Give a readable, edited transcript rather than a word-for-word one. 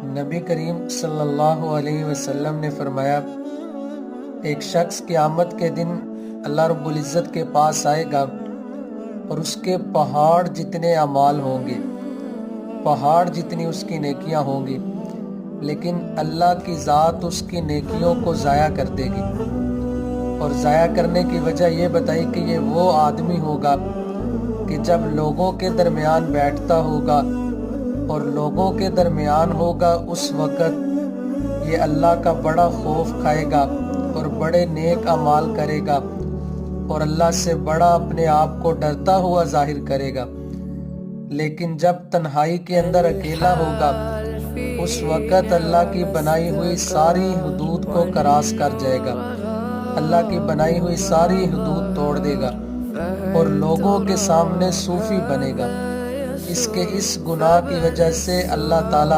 نبی کریم صلی اللہ علیہ وسلم نے فرمایا، ایک شخص قیامت کے دن اللہ رب العزت کے پاس آئے گا اور اس کے پہاڑ جتنے اعمال ہوں گے، پہاڑ جتنی اس کی نیکیاں ہوں گی، لیکن اللہ کی ذات اس کی نیکیوں کو ضائع کر دے گی۔ اور ضائع کرنے کی وجہ یہ بتائی کہ یہ وہ آدمی ہوگا کہ جب لوگوں کے درمیان بیٹھتا ہوگا اور لوگوں کے درمیان ہوگا، اس وقت یہ اللہ کا بڑا خوف کھائے گا اور بڑے نیک اعمال کرے گا اور اللہ سے بڑا اپنے آپ کو ڈرتا ہوا ظاہر کرے گا۔ لیکن جب تنہائی کے اندر اکیلا ہوگا، اس وقت اللہ کی بنائی ہوئی ساری حدود کو کراس کر جائے گا، اللہ کی بنائی ہوئی ساری حدود توڑ دے گا اور لوگوں کے سامنے صوفی بنے گا۔ اس کے اس گناہ کی وجہ سے اللہ تعالیٰ